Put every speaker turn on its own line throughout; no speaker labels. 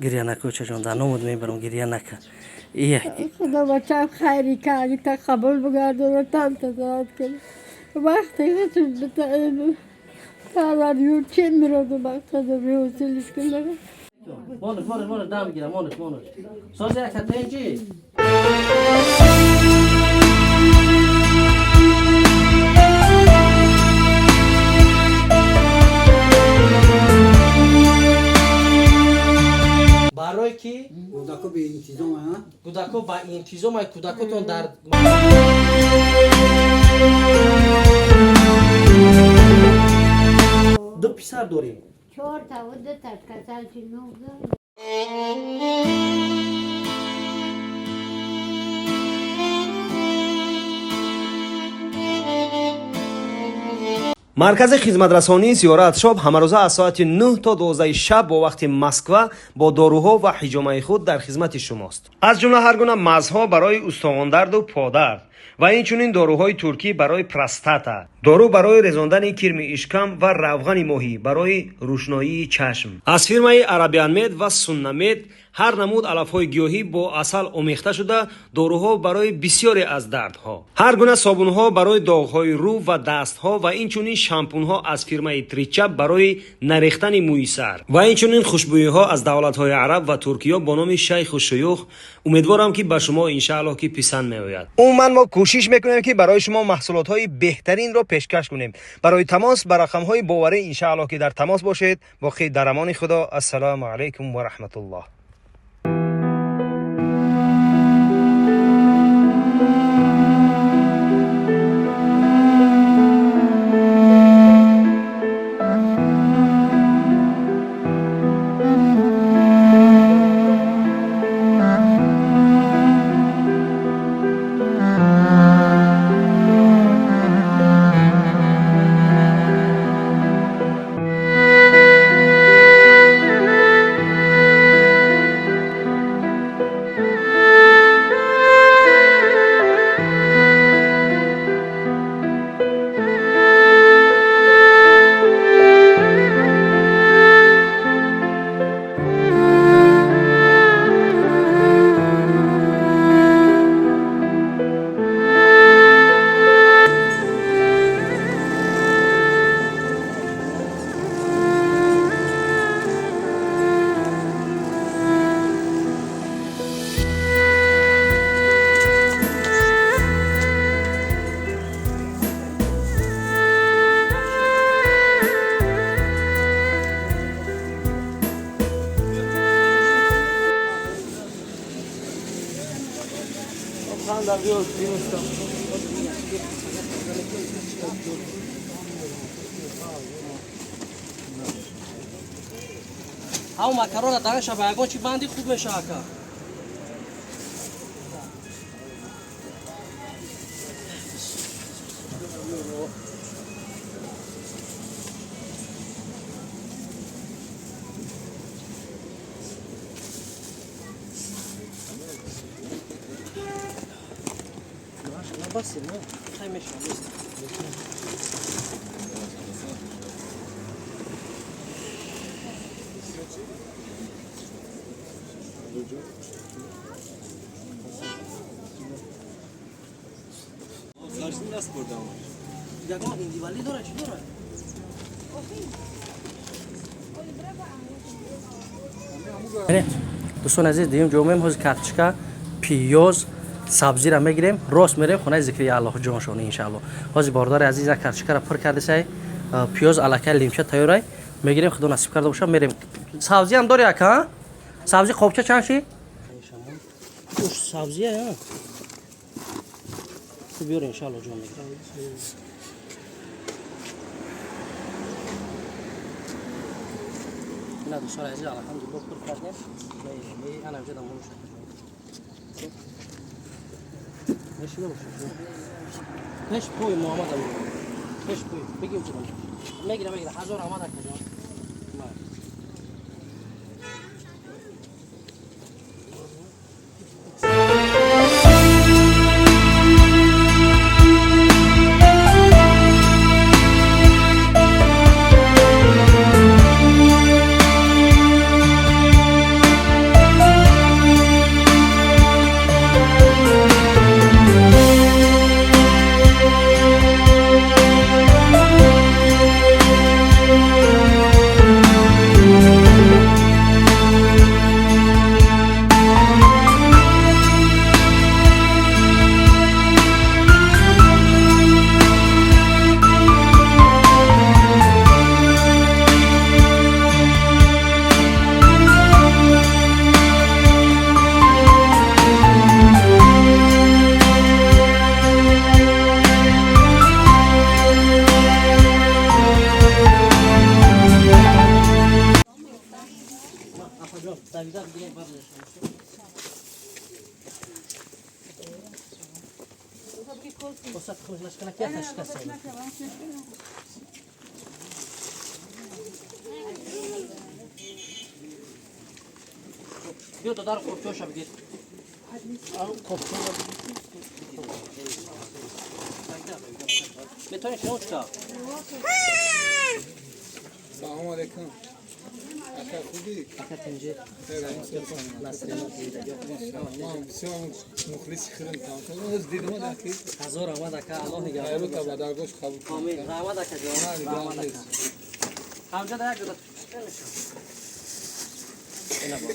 گریه نکن چشم در نامود میبرم گریه نکن ایه
خدا بچه خیری که اگه تا قبول بگردن تن تزاد کنه وقتی که تو تا یور چه میرود وقت تا بیوسیلش کنه
مانش دم بگیرم مانش سازی یک تنجی برای کی؟
کودکو به انتظام ها؟
کودکو با انتظام کودکتون در دو پسر داریم
4 تا و 2 تا کسل چی نوزه
مرکز خدمترسانی زیارت شاب همروزه از ساعت 9 تا 12 شب با وقت مسکو با داروها و حجامه خود در خدمت شماست. از جمله هر گونه مزها برای استخوان درد و پادرد و اینچنین داروهای ترکی برای پروستاتا، دارو برای رزاندن کرم اشکم و روغن ماهی برای روشنایی چشم. از فیرمای عربیان مید و سنه مید هر نمود علفهای گیاهی با عسل آمیخته شده داروها برای بسیاری از دردها. هر گونه صابونها برای داغهای رو و دستها و اینچنین شامپونها از فیرمای تریچا برای نریختن موی سر و اینچنین خوشبوییها از دولت‌های عرب و ترکیه با نام شیخ و شیوخ. امیدوارم که به شما ان شاء الله که پسند میآید. عموما ما کوشش میکنیم که برای شما محصولات‌های بهترین را پیشکش کنیم. برای تماس بر رقم‌های باوری ان شاء الله که در تماس باشید. باقی در امان خدا. السلام علیکم و رحمت الله.
همون مکرون داره شب اگه چی بندی خوب میشه اکا بس نه خیلی میشه
karşısında nasıl burada ama?
Yakma hindi vali dora çi dora? دوستان عزیز دیگه جمعه امروز کارتشکا پیاز سبزی را میگیریم راست میریم خونه ذکری الله جان شونه ان شاء الله. حاضر باردار عزیز کارتشکا را پر کرده سای پیاز الکل لیمچه تیارای میگیریم خدا نصیب کرده باشه میریم. سبزی هم داری اکا؟ سبزی خوبچه چند شی؟ خوش سبزیه ها. بیار ان شاء الله جان میگیرم. نه دوستان عزیز الحمدلله پر کردیم. انا وجدم مش. ماشي باشه. مش پوی محمد علی. مش پوی. بگیم چرا. میگیرم 1000 آمد کجا؟ Davida bigire barlasham. Osat khojlashkana kya tashkas hai. Yo dodar kopchosh bigir. Al kopchosh. Betoni shno chka.
سلام علیکم. اکا خوبی؟
Aka tenje.
ما بسیار مخلص خیرم تمام. از دیدم داکی.
Hazor amad aka Allah nigah.
ایرو تا بعد آگوش خبر.
Amin. Rahmat aka jawab. Rahmat aka. Hamza da yak dod. Ina bol.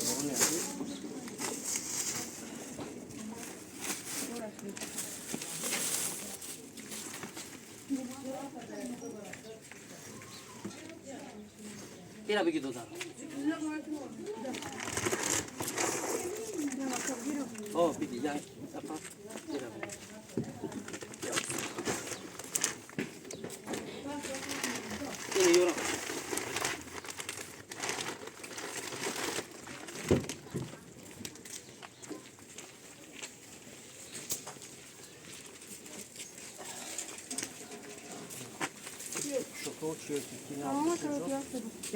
Ina bigi dodar. Oh, bigi ya. Apa? Ina. Ini yura. Şoko çiğ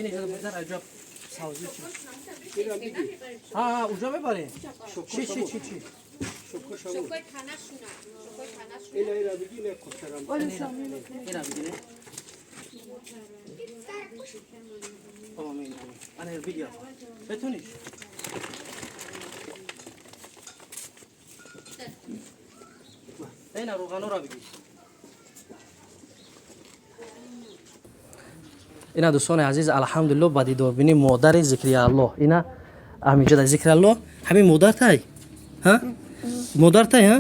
Ini kalau besar aja sauzi çiğ. Ha, uca mı bari? Çiğ.
شوکوی تنش نه شوکوی تنش
Ina bigine. Amin. Ana bigia. Betoniş. Ina roganora bigi. اینا دوستان عزیز الحمدلله با دیدار بینی مادر ذکری الله اینا همینجا در ذکر الله همین مادر تای ها مادر تای ها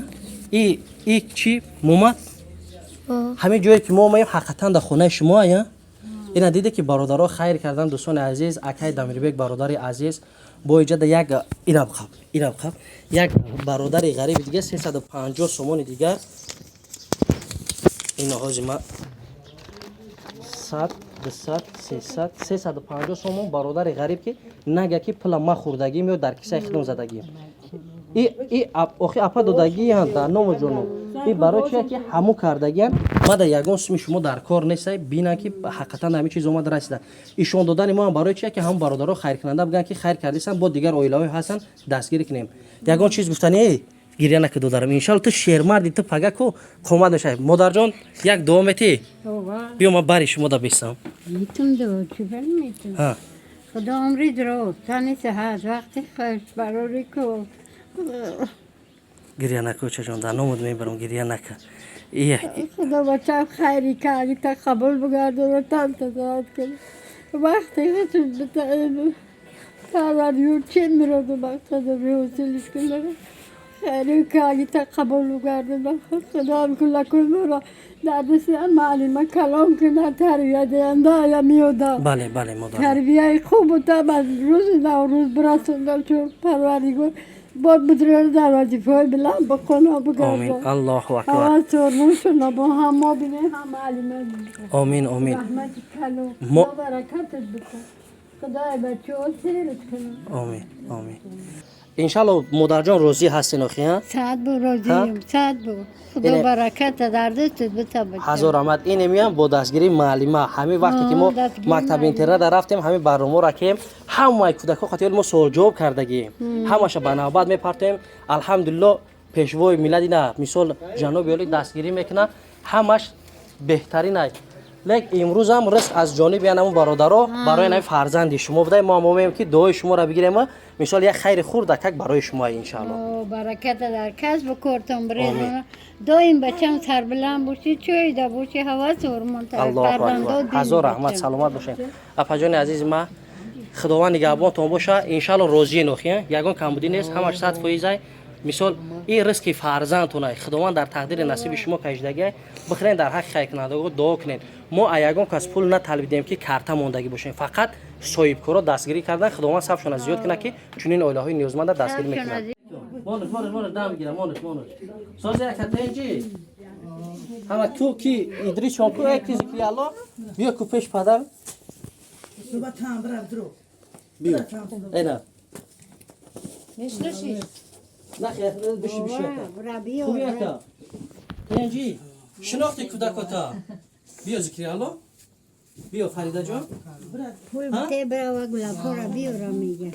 ای چی مومد همین جایی که ما اومدیم حقیقتا در خونه شما یا اینا دیده که برادرها خیر کردن دوستان عزیز اکای دمیربک برادر عزیز با ایجاد یک اینا بخواب یک برادر غریب دیگه 350 سومون دیگر اینا هاجما 100 200 300 350 سومون برادر غریب که نگه که پول ما خوردگی میو در کیسه خودم زدگی ای آخه اپا دادگی هست در نام جنو این برای چیه که همو کردگی هست ما در یگان سمی شما در کار نیسته بینا که حقیقتا همین چیز اومد رسیده ایشون دادن ما برای چیه که هم برادرها خیر کننده بگن که خیر کردیسن با دیگر اویلاوی هستن دستگیری کنیم یگان چیز گفتنی گریه نکدو دارم انشالله تو شیر مردی تو پگه کو کمد میشه مادر جان یک دومتی بیا ما بری شما دا بیستم
میتون دو چی میتون
ها
خدا عمری درست تنی صحت وقتی خوش براری کو
گریه نکو چه جان در نامود میبرم گریه نکن
خدا بچه خیری کردی تا قبول بگردن و تن تزاد کنی وقتی خودش بتعیب تاوریور چه میرود و خدا بیوسیلش کنه خیری کردی تا قبول بگردن خدا هم کلا مرا دردسی معلمه کلام کنه تربیه دینده یا میودا
بله مادر
تربیه خوب و تب از روز نوروز برسوندم چون پروردگار باید بدرور در وظیفه‌های بلند بکنه بگردم
آمین الله اکبر
آواز سرمونشون با هم ما بینه هم معلمه
آمین
رحمت کلو خدا برکتت بکن خدای بچه ها سیرت کنه
آمین انشالله مادر جان روزی هستین آخی ها
ساعت بو روزیم ساعت بو خدا برکت در دستت بتا بچه
هزار آمد این میام با دستگیری معلمه همین وقتی که ما مکتب اینترنت رفتیم همین برنامه را که همه کودکا خاطر ما سوال جواب کردگی همش به نوبت میپرتیم الحمدلله پیشوای ملت نه مثال جناب علی دستگیری میکنه همش بهترین است لیکن امروز هم رزق از جانب یعنی برادرها برای نمی فرزند شما بده ما میگیم که دعای شما را بگیریم مثال یک خیر خورد برای شما ان شاء الله
برکت در کسب کورتون بریم دایم بچم سربلند باشی چوی دا باشی حواس هورمون
الله اکبر هزار رحمت سلامت باشین اپا جان عزیز ما خداوند نگهبانتون باشه ان شاء الله روزی نخین یگان کمبودی نیست همش 100% مثال این رزق فرزندتونه خداوند در تقدیر نصیب شما کشیدگی بخرین در حق خیر کننده دعا کنین ما ایگان کس پول نطلبیدیم که کارت موندگی باشین فقط صاحب کارا دستگیری کردن خداوند صفشون زیاد کنه که چنین اولاهای نیازمند دستگیری میکنن مونش دام میگیرم مونش ساز یک تنجی همه تو کی ادریس شامپو یک چیزی که الله بیا کوپش پدر
صبح تام برا درو
بیا اینا
میشنشی
نه خیر بشی بشی
ربیع
خوبی اکا پنجی شناختی کودکاتا بیا ذکری الله بیا فریده جان
پول بته برا و گلابا ربیع را میگه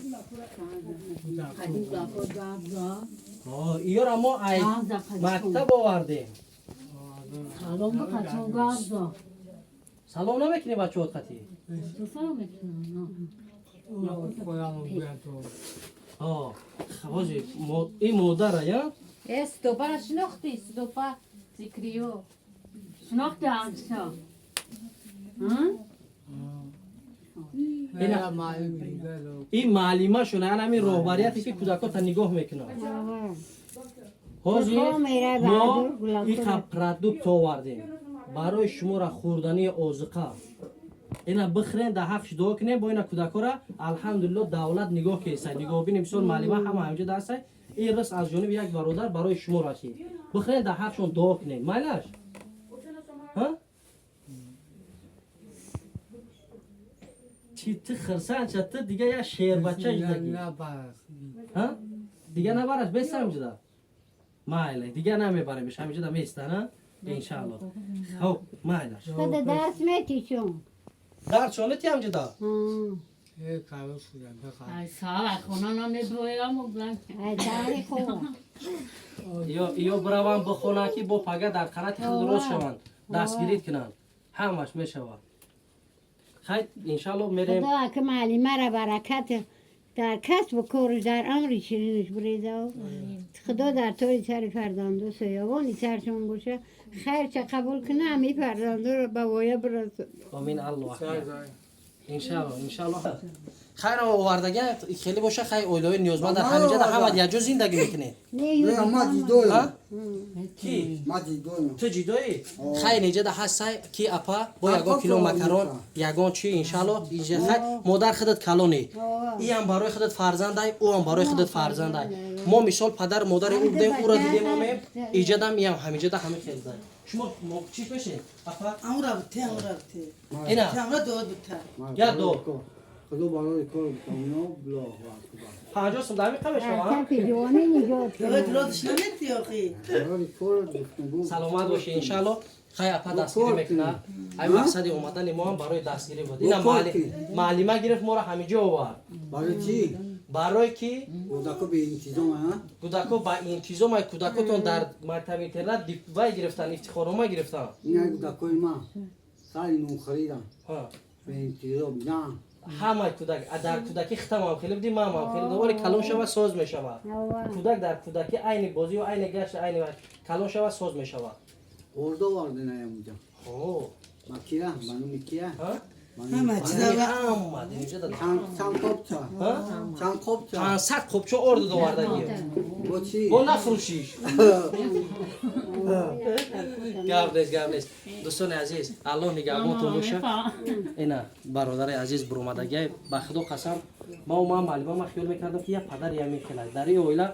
ایار اما ای مکتب آوردیم
سلام بخطون گازا
سلام نمیکنی بچه ها خطی
تو سلام میکنم
خوازی این مادره یا
استوپا را شناختی استوپا ذکریو
شناختی عکسا
این معلمه شونه همین راهبریتی که کودکات نگاه میکنه حاجی
خب میره
ما
بعد گلاب
این پرودوکت آوردیم برای شما را خوردنی آزقه اینا بخرین در حقش دعا کنین با اینا کودکا را الحمدلله دولت نگاه کیسه نگاه بینیم بسیار معلمه همه دست این رس از جانب یک برادر برای شما رسید بخرین در حقشون دعا کنین مایلش ها چی تو خرسان چت دیگه یا شیر بچه دیگه ها دیگه نبرش بسم جدا مایل دیگه نمیبریمش همینجا میستانه ان شاء الله خب مایلش
خود دست میتیشون
در چالتی هم جدا
ای سال خونه نمیبویم و بلند
ای داری خوب
یا بروان بخونه که با پگه در خانه خود درست شوند دستگیری کنن همش میشود خیر ان شاء الله میریم
خدا که معلمه را برکت در کسب و کارش در امر شیرینش بریده و خدا در طور سر فرزندو سیاوانی سرشون باشه خیر چه قبول کنه همی فرزندو رو به وایه برسه
آمین الله ان شاء الله خیر آوردگی خیلی باشه خیر اولوی نیازمند در همینجا در همه یک جا زندگی میکنه
نه ما دیدویم
کی
ما دیدویم
تو جدایی خیر اینجا ده هست کی اپا با یگان کیلو مکرون یگان چی ان شاء الله اینجا خیر مادر خودت کلونی ای هم برای خودت فرزندای او هم برای خودت فرزندای ما مثال پدر مادر او بودیم او را دیدیم ما ایجاد هم همینجا ده همه خیلی داره شما چی بشه اپا
امورا بته
اینا
امورا داد بته
یا دو
خدا برای کار بکنم بلا وقت
50 سال دمی قبل شما
کسی جوانی نجات
داد دادش نمیتی آخی
برای کار گفتگو
سلامت باشه ان شاء الله خیر اپا دستگیری میکنه ای مقصد اومدن ما هم برای دستگیری بود اینا معلمه گرفت ما را همینجا آورد
برای چی
برای کی
کودکا به انتظام ها
کودکا با انتظام کودکاتون در مکتب اینترنت دیپلم گرفتن افتخارنامه گرفتن
این کودکای ما سالی نو خریدن
ها
به انتظام نه
همه کودک در کودکی ختم هم خیلی بودیم هم خیلی دوباره کلون شود ساز می شود کودک در کودکی عین بازی و عین گشت عین کلون شود ساز می شود
orada vardı ne yapacağım
اوه
makine bana mikine
ها
همه چیزا
هم اینجا داد
çan kopça çan kopça
500 خوبچه ارد دووردگی
bu çi
با نفروشیش گابلس دوستان عزیز الله نگهبانتون باشه اینا برادر عزیز برومدگی به خدا قسم ما معلومه ما خیال میکردم که یه پدر یه میکنه در این اویلا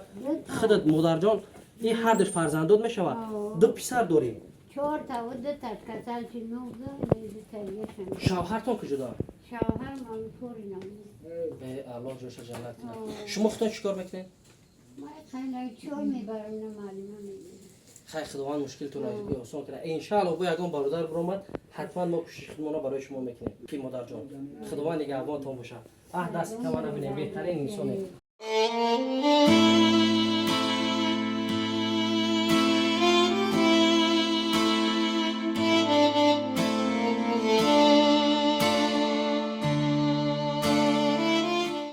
خودت مادر جان این هر دش فرزندات میشود دو پسر داریم
4 تا و 2 تا کسال چی نوزه نیزی تریشن
شوهرتون کجا دار
شوهر مالی پوری نمید
الله جوش جنت کنه شما خودتون چیکار میکنین
ما خیلی چوی میبرم نمالیمه میگیرم
خیر خداوند مشکلتون رو آسان کنه ان شاء الله با یگان برادر برومد حتما ما کوشش خودمون برای شما میکنیم کی مادر جان خداوند نگهبانتون باشه دست کمان ببینیم بهترین انسانه